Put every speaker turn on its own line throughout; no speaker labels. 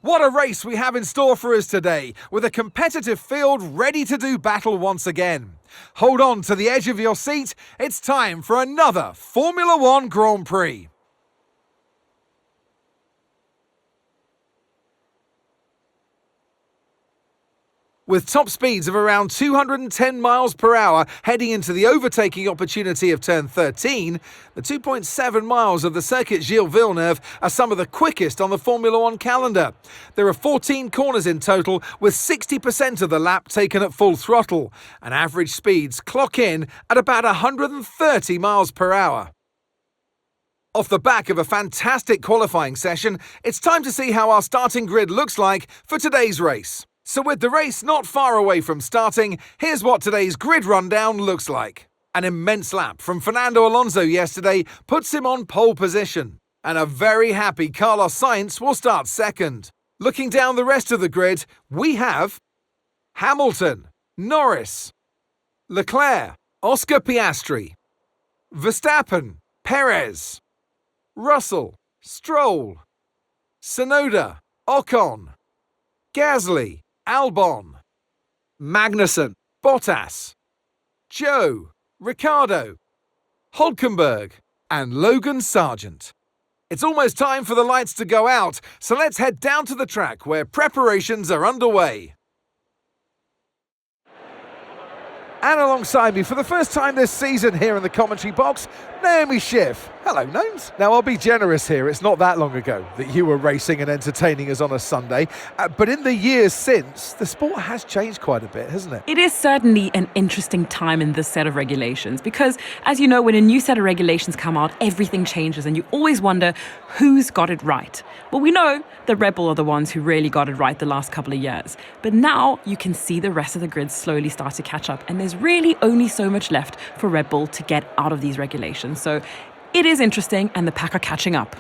What a race we have in store for us today, with a competitive field ready to do battle once again. Hold on to the edge of your seat, it's time for another Formula One Grand Prix. With top speeds of around 210 miles per hour heading into the overtaking opportunity of turn 13, the 2.7 miles of the Circuit Gilles Villeneuve are some of the quickest on the Formula One calendar. There are 14 corners in total, with 60% of the lap taken at full throttle, and average speeds clock in at about 130 miles per hour. Off the back of a fantastic qualifying session, it's time to see how our starting grid looks like for today's race. So with the race not far away from starting, here's what today's grid rundown looks like. An immense lap from Fernando Alonso yesterday puts him on pole position, and a very happy Carlos Sainz will start second. Looking down the rest of the grid, we have Hamilton, Norris, Leclerc, Oscar Piastri, Verstappen, Perez, Russell, Stroll, Tsunoda, Ocon, Gasly, Albon, Magnussen, Bottas, Joe, Ricciardo, Hülkenberg, and Logan Sargent. It's almost time for the lights to go out, so let's head down to the track where preparations are underway. And alongside me for the first time this season here in the commentary box, Naomi Schiff. Hello, Gnomes. Now, I'll be generous here. It's not that long ago that you were racing and entertaining us on a Sunday. But in the years since, the sport has changed quite a bit, hasn't it?
It is certainly an interesting time in this set of regulations because, as you know, when a new set of regulations come out, everything changes and you always wonder who's got it right. Well, we know the Red Bull are the ones who really got it right the last couple of years. But now you can see the rest of the grid slowly start to catch up, and there's really only so much left for Red Bull to get out of these regulations. So it is interesting, and the pack are catching up.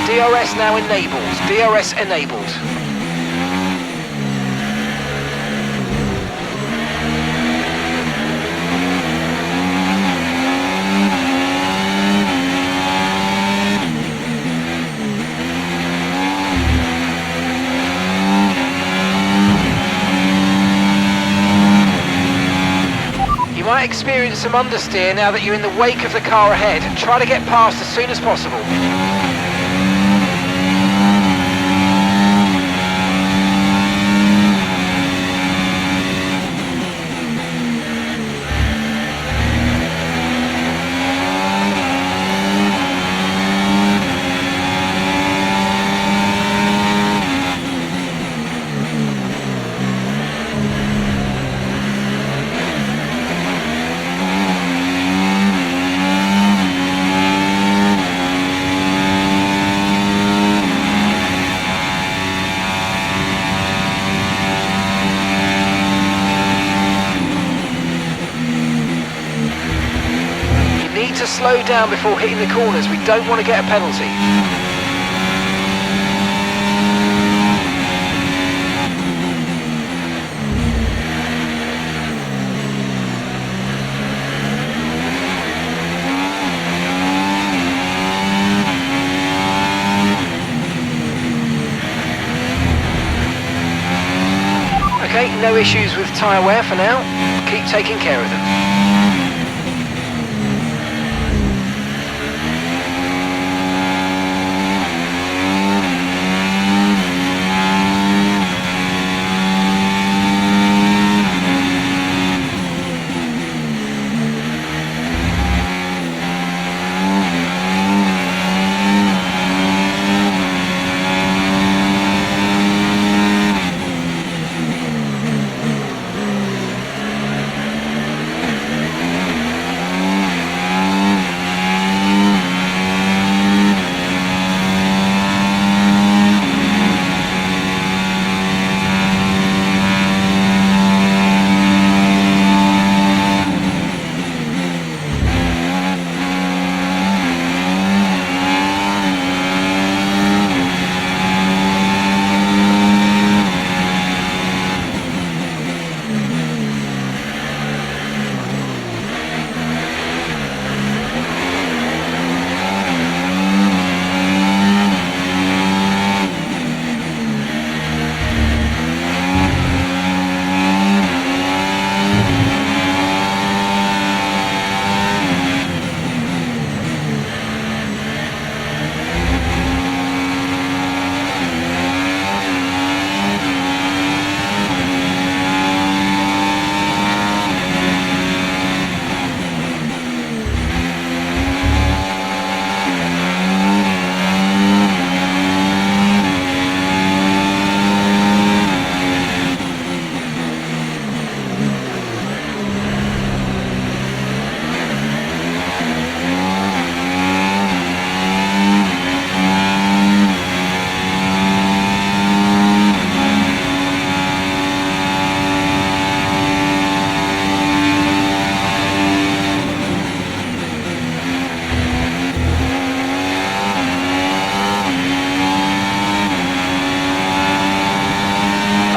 DRS now enabled. DRS enabled. You might experience some understeer now that you're in the wake of the car ahead. Try to get past as soon as possible. down before hitting the corners. We don't want to get a penalty. Okay, no issues with tyre wear for now. Keep taking care of them.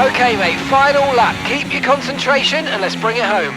Okay mate, final lap. Keep your concentration and let's bring it home.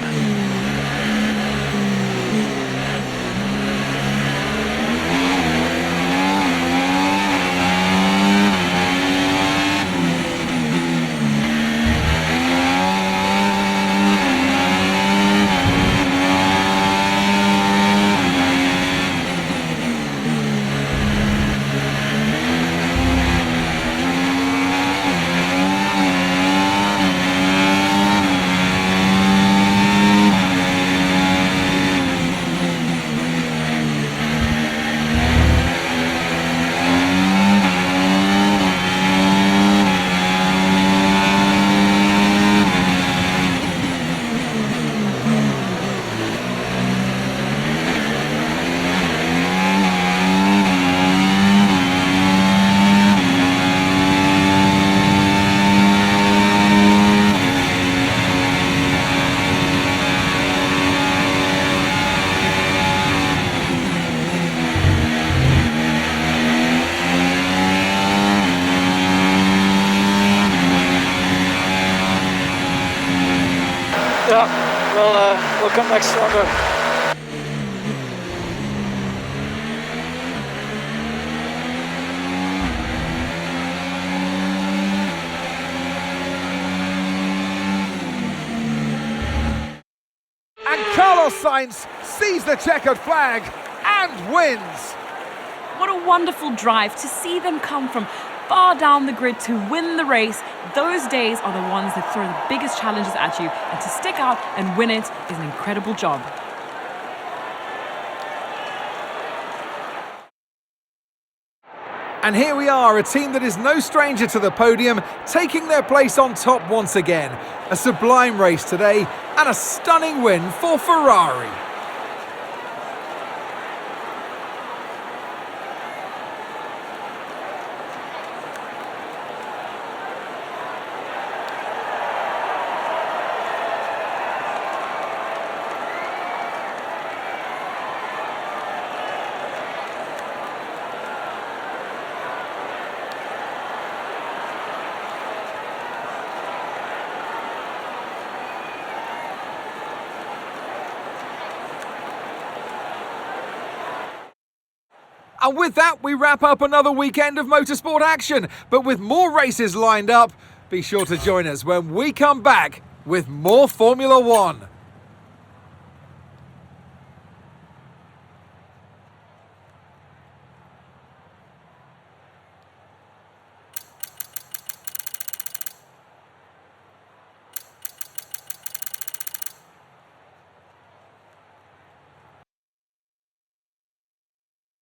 Yeah, we'll come back stronger.
And Carlos Sainz sees the checkered flag and wins.
What a wonderful drive to see them come from far down the grid to win the race. Those days are the ones that throw the biggest challenges at you, and to stick out and win it is an incredible job.
And here we are, a team that is no stranger to the podium, taking their place on top once again. A sublime race today, and a stunning win for Ferrari. And with that, we wrap up another weekend of motorsport action. But with more races lined up, be sure to join us when we come back with more Formula One.